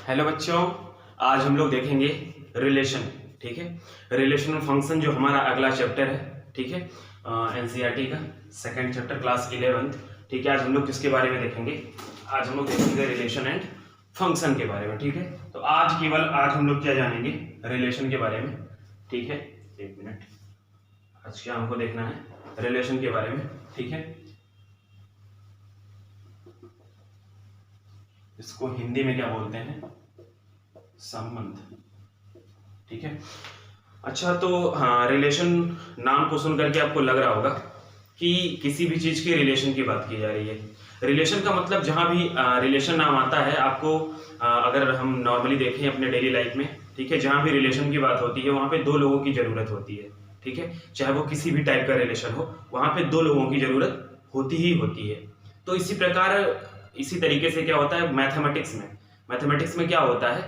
Hello बच्चों, आज हम लोग देखेंगे रिलेशन। ठीक है, रिलेशनल फंक्शन जो हमारा अगला चैप्टर है। ठीक है, एनसीईआरटी का सेकंड चैप्टर क्लास 11th। ठीक है, आज हम लोग किसके बारे में देखेंगे? आज हम लोग देखेंगे रिलेशन एंड फंक्शन के बारे में। ठीक है, तो आज हम लोग क्या जानेंगे? रिलेशन के बारे में। ठीक है, एक मिनट, आज क्या हमको देखना है? रिलेशन के बारे में। ठीक है, इसको हिंदी में क्या बोलते हैं? संबंध। ठीक है, अच्छा तो हाँ, रिलेशन नाम को सुन करके आपको लग रहा होगा कि किसी भी चीज के रिलेशन की बात की जा रही है। रिलेशन का मतलब जहां भी रिलेशन नाम आता है आपको, अगर हम नॉर्मली देखें अपने डेली लाइफ में, ठीक है, जहां भी रिलेशन की बात होती है वहां पे दो लोगों की जरूरत होती है। ठीक है, चाहे वो किसी भी टाइप का रिलेशन हो, वहां पे दो लोगों की जरूरत होती ही होती है। तो इसी प्रकार, इसी तरीके से क्या होता है मैथमेटिक्स में क्या होता है?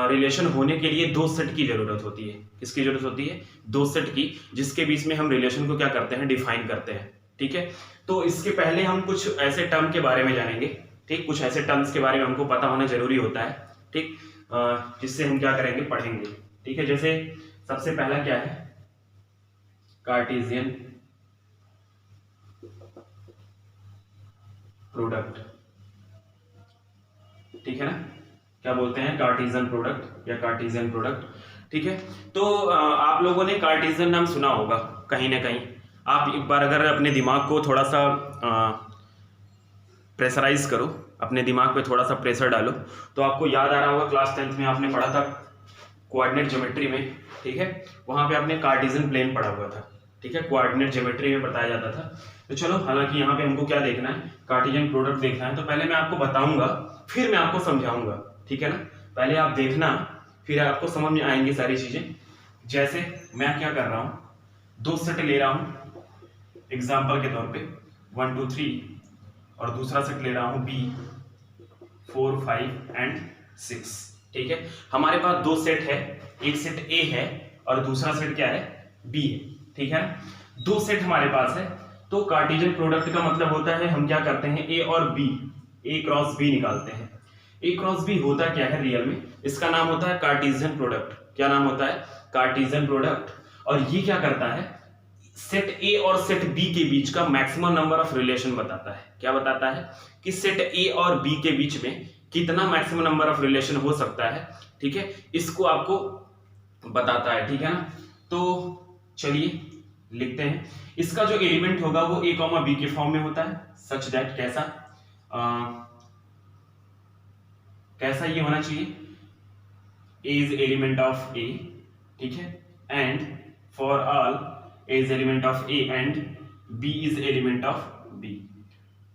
रिलेशन होने के लिए दो सेट की जरूरत होती है। किसकी जरूरत होती है? दो सेट की, जिसके बीच में हम रिलेशन को क्या करते हैं? डिफाइन करते हैं। ठीक है, तो इसके पहले हम कुछ ऐसे टर्म के बारे में जानेंगे। ठीक, कुछ ऐसे टर्म्स के बारे में हमको पता होना जरूरी होता है। ठीक, जिससे हम क्या करेंगे? पढ़ेंगे। ठीक है, जैसे सबसे पहला क्या है? Cartesian product. ठीक है ना, क्या बोलते हैं? कार्टेशियन प्रोडक्ट या कार्टेशियन प्रोडक्ट। ठीक है, तो आप लोगों ने कार्टेशियन नाम सुना होगा कहीं ना कहीं। आप एक बार अगर अपने दिमाग को थोड़ा सा प्रेशराइज करो, अपने दिमाग पे थोड़ा सा प्रेशर डालो, तो आपको याद आ रहा होगा क्लास 10th में आपने पढ़ा था कोऑर्डिनेट ज्योमेट्री में। ठीक है, वहां पे आपने कार्टेशियन प्लेन पढ़ा हुआ था। ठीक है, कोऑर्डिनेट ज्योमेट्री में बताया जाता था। तो चलो, हालांकि यहाँ पे हमको क्या देखना है? कार्टेशियन प्रोडक्ट देखना है। तो पहले मैं आपको बताऊंगा, फिर मैं आपको समझाऊंगा। ठीक है ना, पहले आप देखना, फिर आपको समझ में आएंगी सारी चीजें। जैसे मैं क्या कर रहा हूं, दो सेट ले रहा हूं एग्जाम्पल के तौर पे, 1 2 3, और दूसरा सेट ले रहा हूं B 4 5 एंड 6। ठीक है, हमारे पास दो सेट है, एक सेट A है और दूसरा सेट क्या है? B है। ठीक है, दो सेट हमारे पास है। तो कार्टेशियन प्रोडक्ट का मतलब होता है, हम क्या करते हैं? A और B, A क्रॉस B निकालते हैं। A क्रॉस B होता क्या है रियल में? इसका नाम होता है कार्टेशियन प्रोडक्ट। क्या नाम होता है? Cartesian product. और ये क्या करता है? सेट A और सेट B के बीच का मैक्सिमम नंबर ऑफ रिलेशन बताता है। क्या बताता है? कि सेट A और B के बीच में कितना मैक्सिमम नंबर ऑफ रिलेशन हो सकता है। ठीक है, इसको आपको बताता है। ठीक है ना, तो चलिए लिखते हैं। इसका जो एलिमेंट होगा वो A, B के फॉर्म में होता है, सच दैट कैसा कैसा ये होना चाहिए? A is element of A, ठीक है, and for all A is element of A and B is element of B।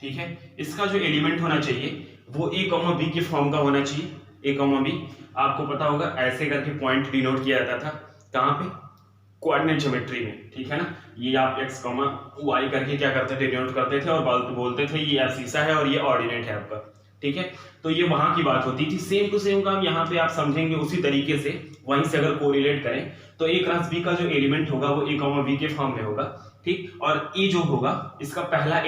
ठीक है, इसका जो एलिमेंट होना चाहिए वो A, B के फॉर्म का होना चाहिए। A, B आपको पता होगा ऐसे करके पॉइंट डिनोट किया जाता था। कहाँ पे? कोऑर्डिनेट ज्योमेट्री में। ठीक है ना, ये आप x, y करके क्या करते थे? डिनोट करते थे और बोलते थे ये एब्सिसा है और ये ऑर्डिनेट है आपका। ठीक है, तो ये वहां की बात होती थी। सेम टू सेम काम यहाँ पे आप समझेंगे उसी तरीके से। वहीं से अगर कोरिलेट करें तो A क्रॉस B का जो एलिमेंट होगा वो A, B के फॉर्म में होगा। ठीक, और A जो होगा इसका पहला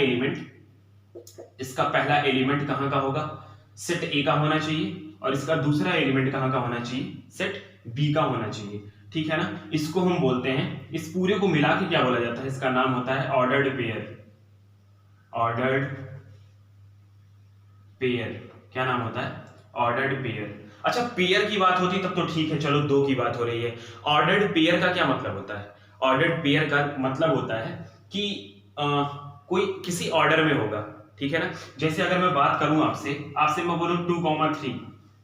एलिमेंट कहाँ का होगा? सेट A का होना चाहिए, और इसका दूसरा एलिमेंट कहाँ का होना चाहिए? सेट B का होना चाहिए। ठीक है ना, इसको हम बोलते हैं, इस पूरे को मिला के क्या बोला जाता है? इसका नाम होता है ऑर्डर्ड पेयर। क्या नाम होता है? Ordered pair. अच्छा, पेयर की बात होती तब तो ठीक है, चलो दो की बात हो रही है। ऑर्डर्ड पेयर का क्या मतलब होता है? ऑर्डर्ड पेयर का मतलब होता है कि कोई किसी ऑर्डर में होगा। ठीक है ना, जैसे अगर मैं बात करूं आपसे मैं बोलूं 2, 3।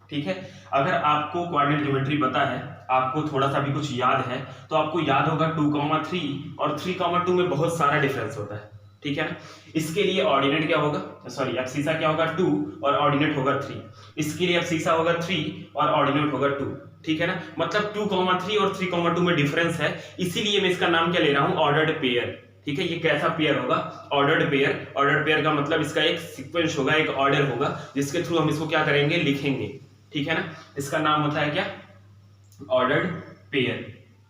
ठीक है, अगर आपको कोऑर्डिनेट ज्योमेट्री पता है, आपको थोड़ा सा भी कुछ याद है, तो आपको याद होगा 2, 3 और 3, 2 में बहुत सारा डिफरेंस होता है। ठीक है ना, इसके लिए ऑर्डिनेट क्या होगा? सॉरी, एब्सिसा क्या होगा? 2 और ऑर्डिनेट होगा 3। इसके लिए एब्सिसा होगा 3 और ऑर्डिनेट होगा 2। ठीक है ना, मतलब 2, 3 और 3, 2 में डिफरेंस है, इसीलिए मैं इसका नाम क्या ले रहा हूं? Ordered pair. ठीक है, ये कैसा पेयर होगा? Ordered pair. ऑर्डर्ड पेयर का मतलब इसका एक सीक्वेंस होगा, एक ऑर्डर होगा, जिसके थ्रू हम इसको क्या करेंगे? लिखेंगे। ठीक है ना, इसका नाम होता है क्या? Ordered pair.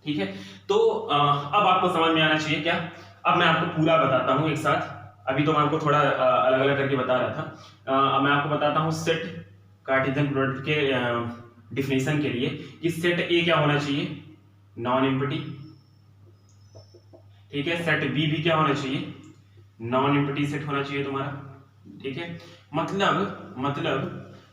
ठीक है, तो अब आपको समझ में आना चाहिए क्या? अब मैं आपको पूरा बताता हूं एक साथ। अभी तो मैं आपको थोड़ा अलग अलग करके बता रहा था। मैं आपको बताता हूं सेट कार्टेशियन प्रोडक्ट के डिफिनेशन के लिए कि सेट ए क्या होना चाहिए, नॉन एम्प्टी, ठीक है। सेट बी भी क्या होना चाहिए, नॉन एम्प्टी सेट होना चाहिए तुम्हारा, ठीक है।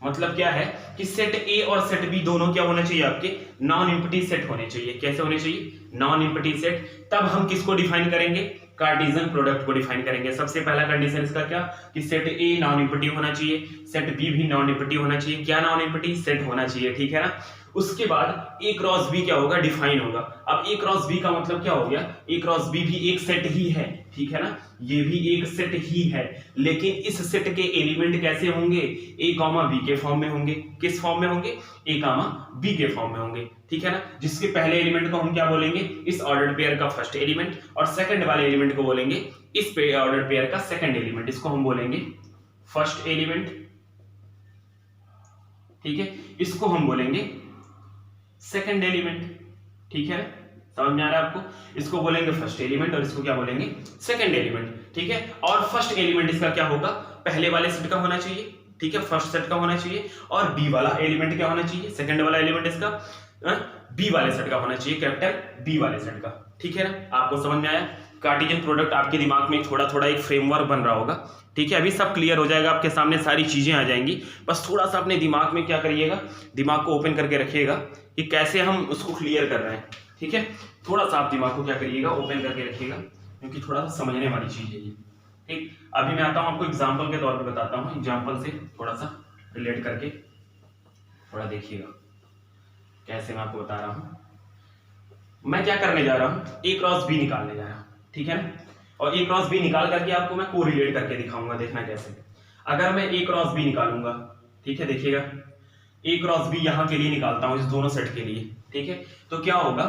मतलब क्या है कि सेट ए और सेट बी दोनों क्या होना चाहिए, आपके नॉन एम्प्टी सेट होने चाहिए। कैसे होने चाहिए, नॉन एम्प्टी सेट। तब हम किसको डिफाइन करेंगे, कार्टेशियन प्रोडक्ट को डिफाइन करेंगे। सबसे पहला कंडीशन इसका क्या, कि सेट ए नॉन एम्प्टी होना चाहिए, सेट बी भी नॉन एम्प्टी होना चाहिए। क्या नॉन एम्प्टी सेट होना चाहिए, ठीक है ना। उसके बाद ए क्रॉस बी क्या होगा, डिफाइन होगा। अब ए क्रॉस बी का मतलब क्या हो गया, ए क्रॉस बी भी एक सेट ही है, ठीक है ना, ये भी एक सेट ही है। लेकिन इस सेट के एलिमेंट कैसे होंगे, ए कॉमा बी के फॉर्म में होंगे। किस फॉर्म में होंगे, ए कॉमा बी के फॉर्म में होंगे, ठीक है ना। जिसके पहले एलिमेंट को हम क्या बोलेंगे, इस ऑर्डर्ड पेयर का फर्स्ट एलिमेंट, और सेकंड वाले एलिमेंट को बोलेंगे इस ऑर्डर्ड पेयर का सेकंड एलिमेंट। इसको हम बोलेंगे फर्स्ट एलिमेंट, ठीक है। इसको हम बोलेंगे सेकंड एलिमेंट, ठीक है, समझ में आ रहा है आपको। इसको बोलेंगे फर्स्ट एलिमेंट और इसको क्या बोलेंगे, सेकंड एलिमेंट, ठीक है। और फर्स्ट एलिमेंट इसका क्या होगा, पहले वाले सेट का होना चाहिए, ठीक है, फर्स्ट सेट का होना चाहिए। और बी वाला एलिमेंट क्या होना चाहिए, सेकंड वाला एलिमेंट इसका बी वाले सेट का होना चाहिए, कैपिटल बी वाले सेट का, ठीक है ना। आपको समझ में आया। कार्टेशियन प्रोडक्ट आपके दिमाग में थोड़ा थोड़ा एक फ्रेमवर्क बन रहा होगा, ठीक है। अभी सब क्लियर हो जाएगा, आपके सामने सारी चीजें आ जाएंगी। बस थोड़ा सा अपने दिमाग में क्या करिएगा, दिमाग को ओपन करके रखिएगा कि कैसे हम उसको क्लियर कर रहे हैं, ठीक है। थोड़ा सा आप दिमाग को क्या करिएगा, ओपन करके रखिएगा, क्योंकि थोड़ा सा समझने वाली चीज है ये, ठीक। अभी मैं आता हूं आपको एग्जाम्पल के तौर पर बताता हूं, एग्जाम्पल से थोड़ा सा रिलेट करके थोड़ा देखिएगा कैसे मैं आपको बता रहा हूं। मैं क्या करने जा रहा हूं, ए क्रॉस बी निकालने जा रहा हूं, ठीक है ना। और ए क्रॉस बी निकाल करके आपको मैं कोरिलेट करके दिखाऊंगा, देखना कैसे। अगर मैं ए क्रॉस बी निकालूंगा, ठीक है, देखिएगा, ए क्रॉस बी यहां के लिए निकालता हूं, इस दोनों सेट के लिए, ठीक है। तो क्या होगा,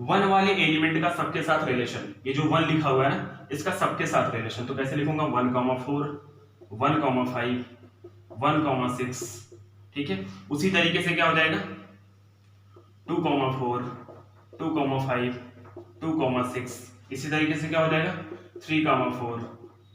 वन वाले एलिमेंट का सबके साथ रिलेशन, ये जो वन लिखा हुआ है ना, इसका सबके साथ रिलेशन, तो कैसे लिखूंगा, 1,4 1,5 1,6, ठीक है। उसी तरीके से क्या हो जाएगा, 2,4 2,5 2,6, इसी तरीके से क्या हो जाएगा, 3,4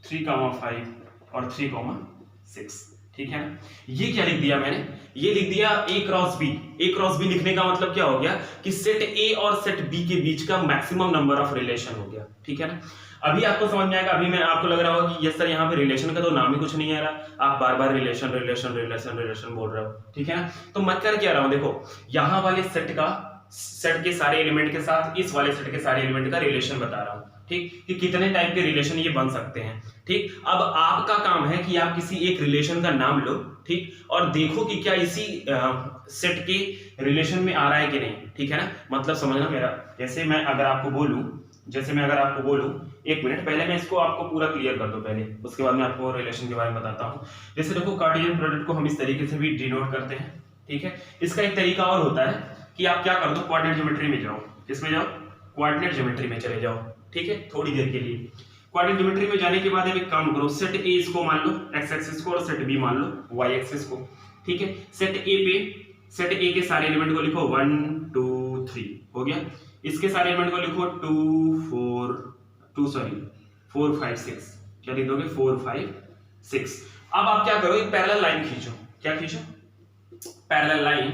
3,5 और 3,6, ठीक है ना। ये क्या लिख दिया मैंने, ये लिख दिया ए क्रॉस बी। ए क्रॉस बी लिखने का मतलब क्या हो गया कि सेट ए और सेट बी के बीच का मैक्सिमम नंबर ऑफ रिलेशन हो गया, ठीक है ना। अभी आपको समझ में आएगा। अभी मैं आपको लग रहा होगा कि यस सर यहाँ पे रिलेशन का तो नाम ही कुछ नहीं आ रहा, आप बार बार रिलेशन रिलेशन रिलेशन रिलेशन बोल रहे हो, ठीक है ना। तो मैं कर क्या रहा हूँ, देखो यहाँ वाले सेट के सारे एलिमेंट के साथ इस वाले सेट के सारे एलिमेंट का रिलेशन बता रहा हूँ, ठीक, कि कितने टाइप के रिलेशन ये बन सकते हैं, ठीक। अब आपका काम है कि आप किसी एक रिलेशन का नाम लो, ठीक, और देखो कि क्या इसी सेट के रिलेशन में आ रहा है कि नहीं, ठीक है ना। मतलब समझना मेरा, जैसे मैं अगर आपको बोलूं, एक मिनट पहले मैं इसको आपको पूरा क्लियर कर दूं पहले, उसके बाद मैं आपको रिलेशन के बारे में बताता हूं। जैसे देखो कार्टेशियन प्रोडक्ट को हम इस तरीके से भी डिनोट करते हैं, ठीक है। इसका एक तरीका और होता है कि आप क्या कर दो, कोऑर्डिनेट ज्योमेट्री में जाओ, किसमें जाओ, कोऑर्डिनेट ज्योमेट्री में चले जाओ, ठीक है, थोड़ी देर के लिए। कोऑर्डिनेट ज्योमेट्री में जाने के बाद एक काम करो, सेट ए इसको मान लो एक्स एक्सिस को और सेट बी मान लो वाई एक्सिस को, ठीक है। सेट ए के सारे एलिमेंट को लिखो 1 2 3 हो गया। इसके सारे एलिमेंट को लिखो 4 5 6, क्या लिख दोगे, 4 5 6। अब आप क्या करो, एक पैरेलल लाइन खींचो, क्या खींचो, पैरेलल लाइन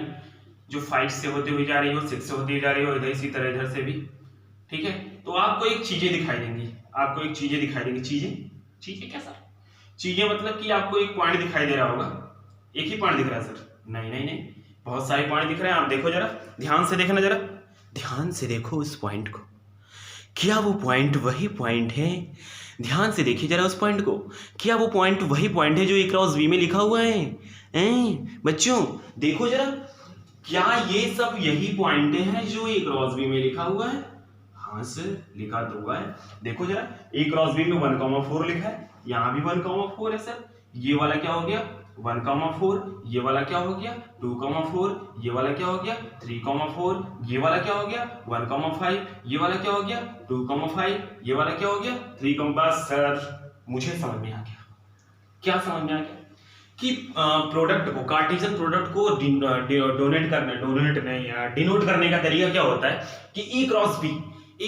जो 5 से होते हुए जा रही हो, 6 से होती हुई जा रही हो, इधर इसी तरह इधर से भी, ठीक है। तो आपको एक चीजें दिखाई देंगी, चीजें क्या सर, चीजें मतलब कि आपको एक पॉइंट दिखाई दे रहा होगा। एक ही पॉइंट दिख रहा है सर, नहीं, बहुत सारे पॉइंट दिख रहे हैं। आप देखो जरा, ध्यान से देखना, जरा ध्यान से देखो उस पॉइंट को, क्या वो पॉइंट वही पॉइंट है, ध्यान से देखिए जरा उस पॉइंट को, क्या वो पॉइंट वही पॉइंट है जो ए क्रॉस बी में लिखा हुआ है। बच्चों देखो जरा, क्या ये सब यही पॉइंट है जो ए क्रॉस बी में लिखा हुआ है, हाँ सर लिखा तो हुआ है। देखो जरा, ए क्रॉस बी में 1,4 लिखा है, यहाँ भी 1,4 है सर। ये वाला क्या हो गया, 1,4, ये वाला क्या हो गया, 2,4, ये वाला क्या हो गया, 3,4, ये वाला क्या हो गया, 1,5, ये वाला क्या हो गया, 2,5, ये वाला क्या हो गया, 3, बस सर मुझे समझ में आ गया। क्या समझ में आ गया कि प्रोडक्ट को, कार्टेशियन प्रोडक्ट को डिनोट करने का तरीका क्या होता है कि ए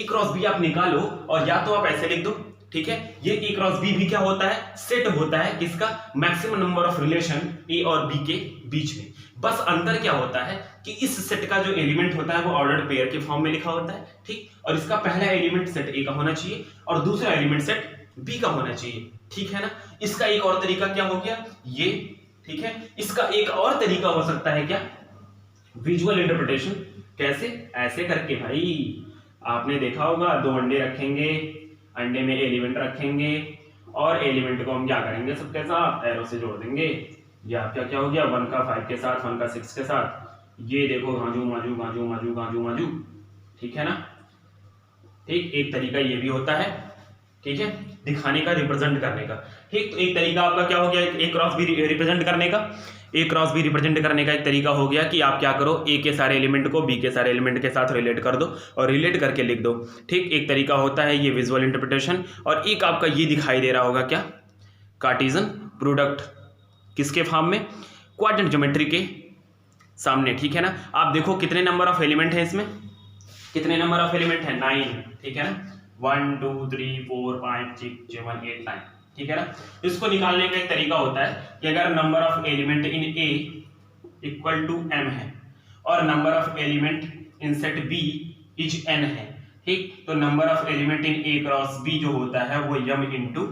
क्रॉस बी आप निकालो, और या तो आप ऐसे लिख दो ठीक है। ये ए क्रॉस बी भी क्या होता है, सेट होता है किसका, मैक्सिमम नंबर ऑफ रिलेशन ए और बी के बीच में। बस अंतर क्या होता है कि इस सेट का जो एलिमेंट होता है वो ऑर्डर्ड पेयर के फॉर्म में लिखा होता है, ठीक। और इसका पहला एलिमेंट सेट ए का होना चाहिए और दूसरा एलिमेंट सेट बी का होना चाहिए, ठीक है ना। इसका एक और तरीका क्या हो गया ये, ठीक है। इसका एक और तरीका हो सकता है क्या, विजुअल इंटरप्रिटेशन। कैसे, ऐसे करके भाई, आपने देखा होगा 2 अंडे रखेंगे, अंडे में एलिमेंट रखेंगे और एलिमेंट को हम क्या करेंगे, सबके साथ एरो से जोड़ देंगे। ये आपका क्या हो गया, 1 का 5 के साथ, 1 का 6 के साथ, ये देखो गाजू माजू गाजू माजू गाजू माजू, ठीक है ना। ठीक, एक तरीका ये भी होता है, ठीक है, दिखाने का, रिप्रेजेंट करने का, ठीक। तो एक तरीका आपका क्या हो गया, ए क्रॉस बी रिप्रेजेंट करने का, ए क्रॉस बी रिप्रेजेंट करने का एक तरीका हो गया कि आप क्या करो, ए के सारे एलिमेंट को बी के सारे एलिमेंट के साथ रिलेट कर दो और रिलेट करके लिख दो, ठीक। एक तरीका होता है ये विजुअल इंटरप्रिटेशन। और एक आपका ये दिखाई दे रहा होगा क्या, कार्टेशियन प्रोडक्ट, किसके फॉर्म में, क्वाड्रेंट ज्योमेट्री के सामने, ठीक है ना। आप देखो कितने नंबर ऑफ एलिमेंट है इसमें, कितने नंबर ऑफ एलिमेंट है, 9, ठीक है ना। 1 2 3 4 5 6 7 8 9, ठीक है ना। इसको निकालने का एक तरीका होता है कि अगर number of element in A equal to m है और number of element in set B is n है, ठीक। तो number of element in A cross B जो होता है वो m इंटू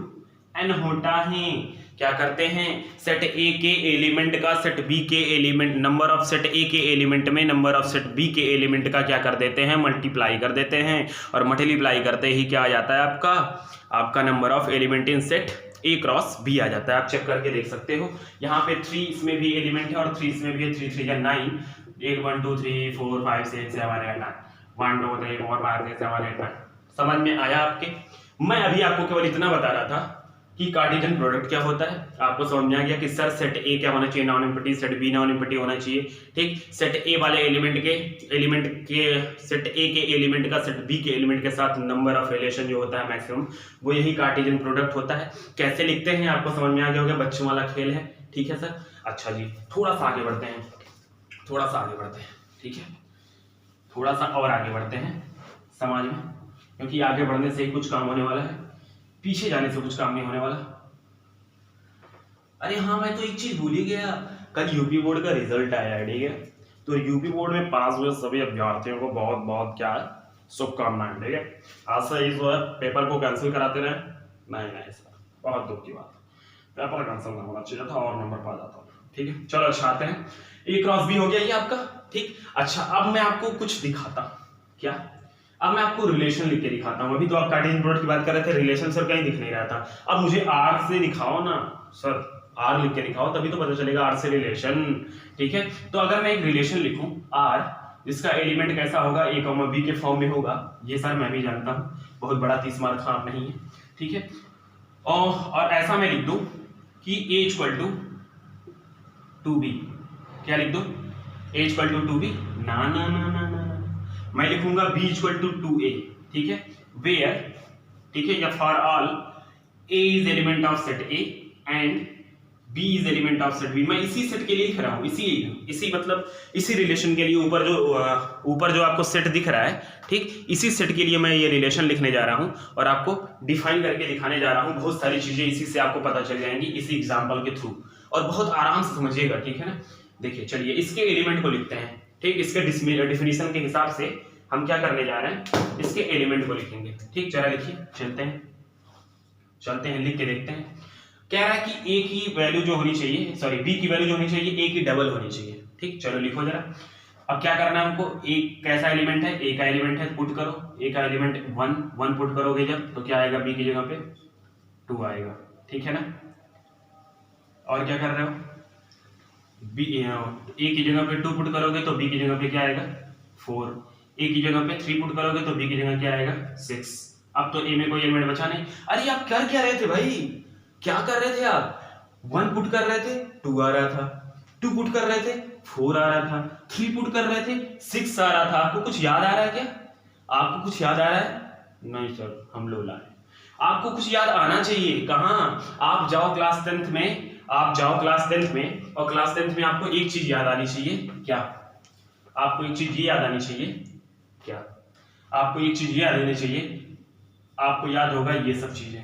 n होता है। क्या करते हैं, सेट ए के एलिमेंट का सेट बी के एलिमेंट, नंबर ऑफ सेट ए के एलिमेंट में नंबर ऑफ सेट बी के एलिमेंट का क्या कर देते हैं, मल्टीप्लाई कर देते हैं। और मल्टीप्लाई करते ही क्या आ जाता है आपका number of element in set A cross B आ जाता है। आप चेक करके देख सकते हो, यहाँ पे 3 इसमें भी एलिमेंट है और 3 इसमें भी है, 3 3 या 9, 1 1 2 3 4 5 6 7 8 9, 1 2 3 4 5 6 7 8 9। समझ में आया आपके। मैं अभी आपको केवल इतना बता रहा था कि कार्टेशियन प्रोडक्ट क्या होता है, आपको समझ में आ गया कि सर सेट ए क्या होना चाहिए, non empty, set B non empty होना चाहिए, ठीक। सेट ए वाले एलिमेंट के सेट ए के एलिमेंट का सेट बी के एलिमेंट के साथ नंबर ऑफ रिलेशन जो होता है मैक्सिमम, वो यही कार्टेशियन प्रोडक्ट होता है। कैसे लिखते हैं आपको समझ में आ गया होगा, बच्चों वाला खेल है, ठीक है सर। अच्छा जी, थोड़ा सा आगे बढ़ते हैं, ठीक है, थोड़ा सा और आगे बढ़ते हैं समाज में, क्योंकि आगे बढ़ने से ही कुछ काम होने वाला है, पीछे जाने से कुछ काम नहीं होने वाला। अरे हाँ, मैं तो एक चीज भूल ही गया, कल यूपी बोर्ड का रिजल्ट आया, ठीक है। तो यूपी बोर्ड में पास हुए सभी अभ्यर्थियों को बहुत बहुत क्या है, शुभकामनाएं, ठीक है। आज से इस बार पेपर को कैंसिल कराते रहे, नहीं सर, बहुत दुख की बात, पेपर कैंसिल ना होना चाहिए था और नंबर पा जाता, ठीक है। चलो अच्छा आते हैं, ए क्रॉस बी हो गया ये आपका, ठीक। अच्छा, अब मैं आपको कुछ दिखाता हूं, क्या, अब मैं आपको रिलेशन लिख के दिखाता हूं। अभी तो आप कार्टेशियन प्रोडक्ट की बात कर रहे थे, रिलेशन सर कहीं दिख नहीं रहा था। अब मुझे आर से दिखाओ ना सर, आर लिख के दिखाओ, तभी तो पता चलेगा आर से रिलेशन, ठीक है। तो अगर मैं एक रिलेशन लिखूं आर, जिसका एलिमेंट कैसा होगा, ए कॉमा बी के फॉर्म में होगा, ये सर मैं भी जानता हूं, बहुत बड़ा 30 मार्क का नहीं है, ठीक है। और ऐसा मैं लिख दूं कि ए इक्वल टू 2b, क्या लिख दूं, ए इक्वल टू 2b, ना मैं लिखूंगा b इक्वल टू 2a, ठीक है। वेयर, ठीक है, या for all a is element of set a and b is element of set b। मैं इसी सेट के लिए लिख रहा हूं, इसी मतलब इसी रिलेशन के लिए, ऊपर जो आपको सेट दिख रहा है, ठीक, इसी सेट के लिए मैं ये रिलेशन लिखने जा रहा हूं और आपको डिफाइन करके दिखाने जा रहा हूं। बहुत सारी चीजें इसी से आपको पता चल जाएंगी, इसी एग्जाम्पल के थ्रू, और बहुत आराम से समझिएगा, ठीक है ना। देखिए चलिए इसके एलिमेंट को लिखते हैं, ठीक। इसके डिफिनीशन के हिसाब से हम क्या करने जा रहे हैं, इसके एलिमेंट को लिखेंगे, ठीक। जरा लिखिए, चलते हैं लिख के देखते हैं। कह रहा है कि ए की वैल्यू जो होनी चाहिए, सॉरी बी की वैल्यू जो होनी चाहिए ए की डबल होनी चाहिए, ठीक। चलो लिखो जरा। अब क्या करना है हमको, ए कैसा एलिमेंट है, ए का एलिमेंट है, पुट करो, ए का एलिमेंट 1 पुट करोगे जब, तो क्या आएगा, बी की जगह पे 2 आएगा, ठीक है ना। और क्या कर रहे हो, बी ए की जगह पे 2 पुट करोगे तो बी की जगह पे क्या आएगा 4, ए की जगह पे 3 पुट करोगे तो बी की जगह क्या आएगा 6। अब तो ए में कोई एलिमेंट बचा नहीं। अरे आप कर क्या रहे थे भाई, क्या कर रहे थे आप, 1 पुट कर रहे थे 2 आ रहा था, 2 पुट कर रहे थे 4 आ रहा था, 3 पुट कर रहे थे 6 आ रहा था। आपको कुछ याद आ रहा है क्या, आपको कुछ याद आ रहा है, नहीं सर हम लोग लाए। आपको कुछ याद आना चाहिए, कहाँ, आप जाओ क्लास 10th में, आप जाओ क्लास 10th में, और क्लास 10th में आपको एक चीज याद आनी चाहिए, क्या, आपको एक चीज ये याद आनी चाहिए, क्या, आपको एक चीज ये याद आनी चाहिए आपको याद होगा ये सब चीजें।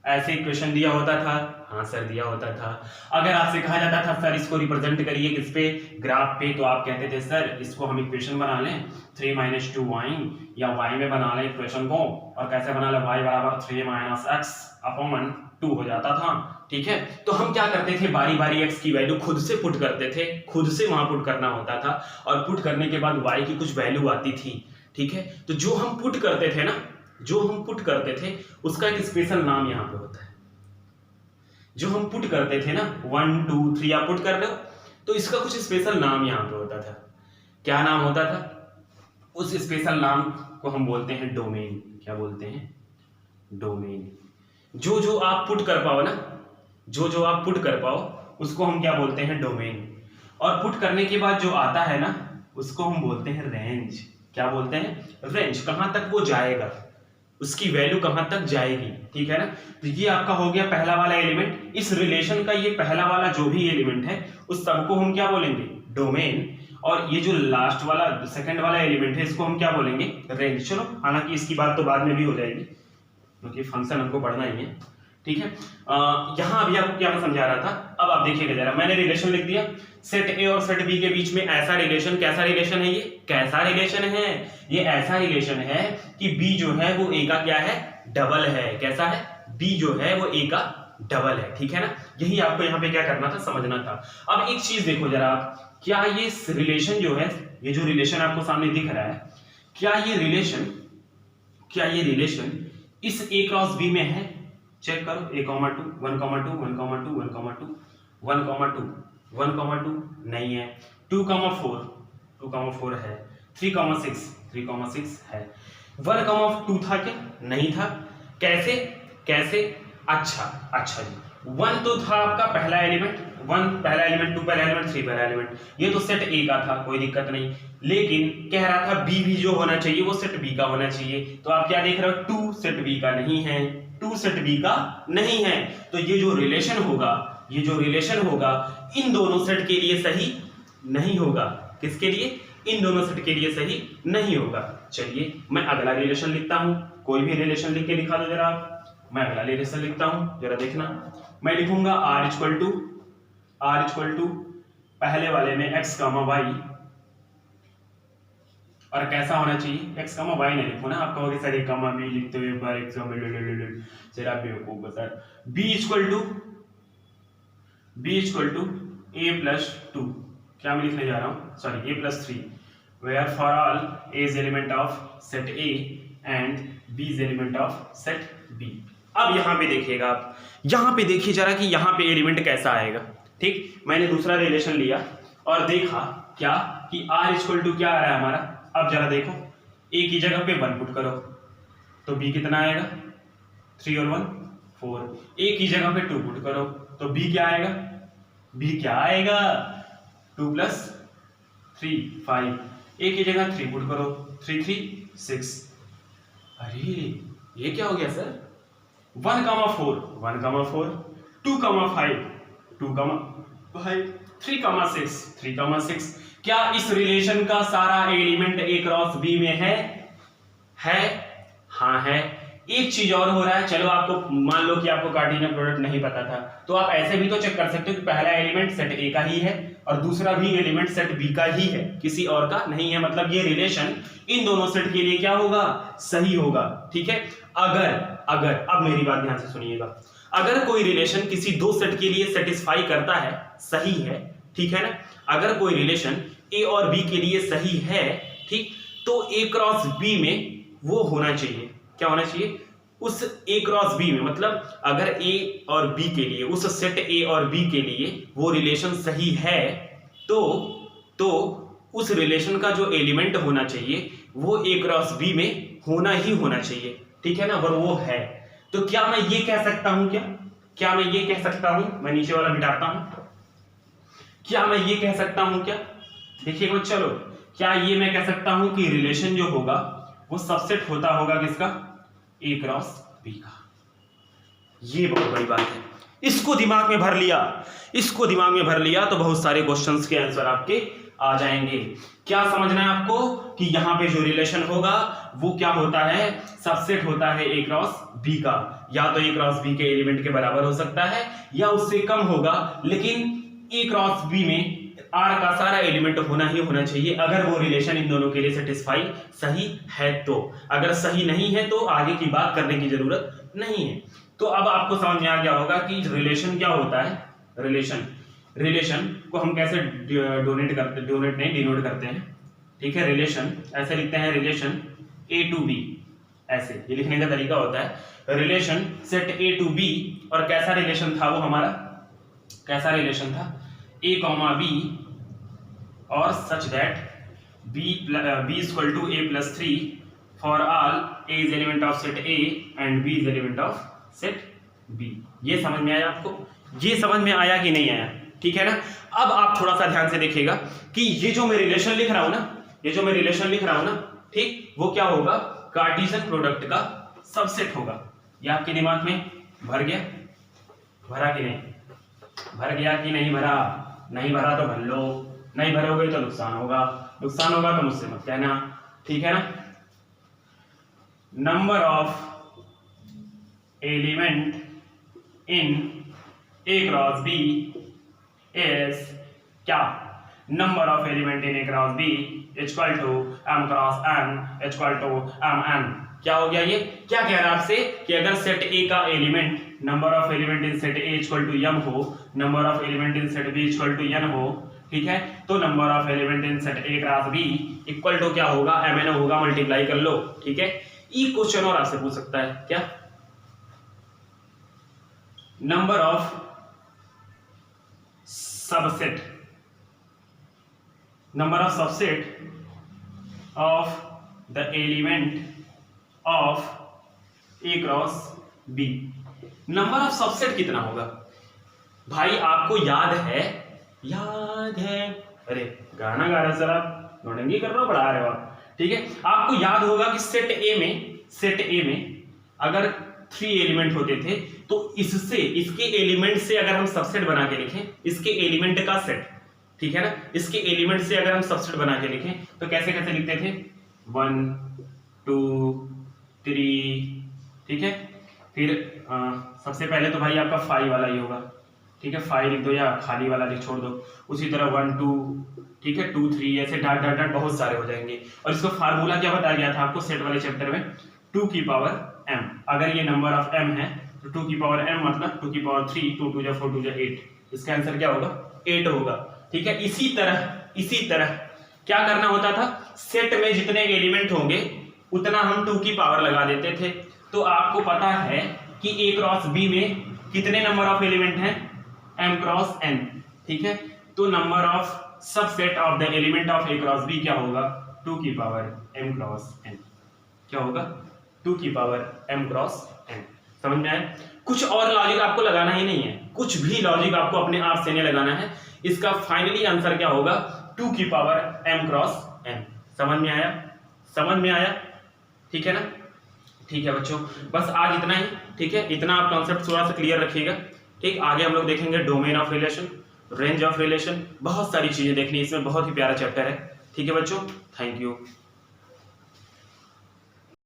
ऐसे इक्वेशन दिया होता था, हाँ सर दिया होता था। अगर आपसे कहा जाता था सर इसको रिप्रेजेंट करिए किस पे, ग्राफ पे, तो आप कहते थे सर इसको हम इक्वेशन बना लें 3 - 2y, या y में बना लें इक्वेशन को, और कैसे बना लें, y बराबर 3 - x/2 हो जाता था। ठीक है, तो हम क्या करते थे, बारी बारी x की वैल्यू खुद से पुट करते थे, खुद से वहां पुट करना होता था, और पुट करने के बाद y की कुछ वैल्यू आती थी। ठीक है, तो जो हम पुट करते थे ना, जो हम पुट करते थे उसका एक स्पेशल नाम यहां पे होता है। जो हम पुट करते थे ना 1 2 3 आप पुट कर रहे हो, तो इसका कुछ स्पेशल नाम यहां पे होता था। क्या नाम होता था? उस स्पेशल नाम को हम बोलते हैं डोमेन। क्या बोलते हैं? डोमेन। जो जो आप पुट कर पाओ ना, जो जो आप पुट कर पाओ उसको हम क्या बोलते हैं? डोमेन। और पुट करने के बाद जो आता है ना उसको हम बोलते हैं रेंज। क्या बोलते हैं? रेंज। कहां तक वो जाएगा, उसकी वैल्यू कहां तक जाएगी। ठीक है ना, तो ये आपका हो गया पहला वाला एलिमेंट। इस रिलेशन का ये पहला वाला जो भी एलिमेंट है उस सबको हम क्या बोलेंगे? डोमेन। और ये जो लास्ट वाला सेकंड वाला एलिमेंट है इसको हम क्या बोलेंगे? रेंज। चलो, हालांकि इसकी बात तो बाद में भी हो जाएगी क्योंकि फंक्शन हमको पढ़ना ही है। ठीक है, यहां अभी आपको क्या मैं समझा रहा था, अब आप देखिएगा जरा, मैंने रिलेशन लिख दिया सेट ए और सेट बी के बीच में ऐसा रिलेशन। कैसा रिलेशन है ये? कैसा रिलेशन है ये? ऐसा रिलेशन है कि बी जो है वो ए का क्या है? डबल है। कैसा है? बी जो है वो ए का डबल है। ठीक है ना, यही आपको यहाँ पे क्या करना था, समझना था। अब एक चीज देखो जरा आप, क्या ये रिलेशन जो है, ये जो रिलेशन आपको सामने दिख रहा है, क्या ये रिलेशन इस ए क्रॉस बी में है? चेक करो, a, 2 1, 2 1, 2 1, 2 1, 2 1, 2 1, 2 नहीं है, 2, 4 है, 3, 6 है, 1, 2 था क्या? नहीं था। कैसे? अच्छा जी, 1 तो था आपका पहला एलिमेंट, 1 पहला एलिमेंट, 2 पहला एलिमेंट, 3 पहला एलिमेंट, ये तो सेट ए का था, कोई दिक्कत नहीं। लेकिन कह रहा था बी भी जो होना चाहिए वो सेट बी का होना चाहिए। तो आप क्या देख रहे हो? 2 सेट बी का नहीं है, 2 सेट बी का नहीं है। तो ये जो रिलेशन होगा इन दोनों सेट के लिए सही नहीं होगा। किसके लिए? इन दोनों सेट के लिए सही नहीं होगा। चलिए मैं अगला रिलेशन लिखता हूं, कोई भी रिलेशन लिख के दिखा दो जरा आप। मैं अगला रिलेशन लिखता हूं, जरा देखना। मैं लिखूंगा r इक्वल टू पहले वाले में x, y, और कैसा होना चाहिए? x, y नहीं लिखो ना, आप कहोगे सर एक कमा b लिखते हो एक बार, x, जरा बेवकूफ sir. b equal to a+2, क्या मैं लिखने जा रहा हूं? Sorry, a+3, where for all a is element of set a and b is element of set b। अब यहां पे देखिएगा आप, यहां पे देखिए जरा कि यहां पे एलिमेंट कैसा आएगा। ठीक, मैंने दूसरा रिलेशन लिया और देखा क्या कि r इक्वल टू क्या आ रहा है हमारा। अब जरा देखो, a की जगह पे 1 पुट करो तो b कितना आएगा? 3 और 1 4। a की जगह पे 2 पुट करो तो b क्या आएगा? b क्या आएगा? 2 + 3 5। a की जगह 3 पुट करो, 3 3 6। अरे ये क्या हो गया सर? 1, 4 1, 4 2, 5 2, 5 3, 6 क्या इस रिलेशन का सारा एलिमेंट a क्रॉस b में है? हाँ है। एक चीज और हो रहा है, चलो आपको मान लो कि आपको कार्टेशियन प्रोडक्ट नहीं पता था, तो आप ऐसे भी तो चेक कर सकते हो कि पहला एलिमेंट सेट ए का ही है और दूसरा भी एलिमेंट सेट बी का ही है, किसी और का नहीं है। मतलब ये रिलेशन इन दोनों सेट के लिए क्या होगा? सही होगा। ठीक है, अगर अब मेरी बात ध्यान से सुनिएगा, अगर कोई रिलेशन किसी दो सेट के लिए सेटिस्फाई करता है, सही है, ठीक है ना, अगर कोई रिलेशन ए और बी के लिए सही है, ठीक, तो ए क्रॉस बी में वो होना चाहिए। क्या होना चाहिए? उस ए क्रॉस बी में, मतलब अगर ए और बी के लिए, उस सेट ए और बी के लिए वो रिलेशन सही है, तो उस रिलेशन का जो एलिमेंट होना चाहिए वो ए क्रॉस बी में होना ही होना चाहिए। ठीक है ना, और वो है। तो क्या मैं ये कह सकता हूं क्या मैं ये कह सकता हूं, मैं नीचे वाला मिटाता हूं, क्या मैं ये कह सकता हूं क्या? देखिए चलो, क्या ये मैं कह सकता हूं कि रिलेशन जो होगा वो सबसेट होता होगा किसका? ए क्रॉस बी का। ये बहुत बड़ी बात है, इसको दिमाग में भर लिया तो बहुत सारे क्वेश्चंस के आंसर आपके आ जाएंगे। क्या समझना है आपको कि यहाँ पे जो रिलेशन होगा वो क्या होता है, सबसेट होता है A क्रॉस B का। या तो A क्रॉस B के एलिमेंट के बराबर हो सकता है या उससे कम होगा, लेकिन A क्रॉस B में R का सारा एलिमेंट होना ही होना चाहिए अगर वो रिलेशन इन दोनों के लिए सेटिस्फाई सही है तो। अगर सही नहीं है तो आगे की बात करने की जरूरत नहीं है। तो अब आपको समझ में आ गया होगा कि रिलेशन क्या होता है। रिलेशन को हम कैसे डिनोट करते हैं, ठीक है। रिलेशन ऐसे लिखते हैं, रिलेशन A to B, ऐसे ये लिखने का तरीका होता है। Relation set A to B, और कैसा रिलेशन था वो हमारा, कैसा रिलेशन था, A, B और such that B equal to A plus 3 for all A is element of set A and B is element of set B। ये समझ में आया आपको, ये समझ में आया कि नहीं आया, ठीक है ना। अब आप थोड़ा सा ध्यान से देखिएगा कि ये जो मैं रिलेशन लिख रहा हूं ना, ठीक, वो क्या होगा, कार्टेशियन प्रोडक्ट का सबसेट होगा। ये आपके दिमाग में भर गया, भरा कि नहीं, भर गया कि नहीं भरा, नहीं भरा तो भर लो, नहीं भरोगे तो नुकसान होगा तो मुझसे मत कहना, ठीक है ना। Number of element in A cross B is क्या, number of element in A cross B equal to M cross N equal to Mn। क्या हो गया, ये क्या कह रहा है आपसे कि अगर सेट A का element, number of element in set A equal to m हो, number of element in set B equal to n हो, ठीक है, तो number of element in set A cross B equal to क्या होगा, mn होगा, multiply कर लो, ठीक है। ये क्वेश्चन और आपसे पूछ सकता है क्या, number of subset, number of subset of the element of A cross B, number of subset कितना होगा भाई, आपको याद है, अरे गाना गा रहे सर आप, नोटंकी कर रहे हो, पढ़ा रहे हो आप, ठीक है। आपको याद होगा कि सेट ए में अगर 3 एलिमेंट होते थे तो इससे, इसके एलिमेंट से अगर हम सबसेट बना के लिखें, इसके एलिमेंट का सेट, ठीक है ना, इसके एलिमेंट से अगर हम सबसेट बना के लिखें तो कैसे कैसे लिखते थे, 1 2 3, ठीक है। फिर सबसे पहले तो भाई आपका 5 वाला ही होगा, ठीक है, 5 लिख दो या खाली वाला लिख छोड़ दो, उसी तरह 1 2, ठीक है, 2 3, ऐसे डाट डाट डाट बहुत सारे हो जाएंगे। और इसको फार्मूला क्या बताया गया था आपको सेट वाले चैप्टर में, 2 की पावर m। अगर ये नंबर ऑफ m है तो 2 की पावर m मतलब 2 की पावर 3, 2 2 4 2 8, इसका आंसर क्या होगा, 8 होगा, ठीक है। इसी तरह क्या करना होता था, सेट में जितने एलिमेंट होंगे उतना हम 2 की पावर लगा देते थे। तो आपको पता है कि A क्रॉस B में कितने नंबर ऑफ एलिमेंट हैं, m क्रॉस n, ठीक है। तो number of subset of the element of A cross B क्या होगा, 2 की पावर m क्रॉस n, क्या होगा, 2 की पावर m क्रॉस n। समझ में आया, कुछ और लॉजिक आपको लगाना ही नहीं है, कुछ भी लॉजिक आपको अपने आप से नहीं लगाना है, इसका फाइनली आंसर क्या होगा, 2 की पावर m क्रॉस n। समझ में आया, ठीक है ना, ठीक है बच्चों, बस आज इतना ही, ठीक है। इतना आप कॉन्सेप्ट थोड़ा सा क्लियर रखिएगा, ठीक। आगे हम लोग देखेंगे domain of relation, range of relation, बहुत सारी चीजें देखनी, इसमें बहुत ही प्यारा चैप्टर है, ठीक है बच्चों, थैंक यू।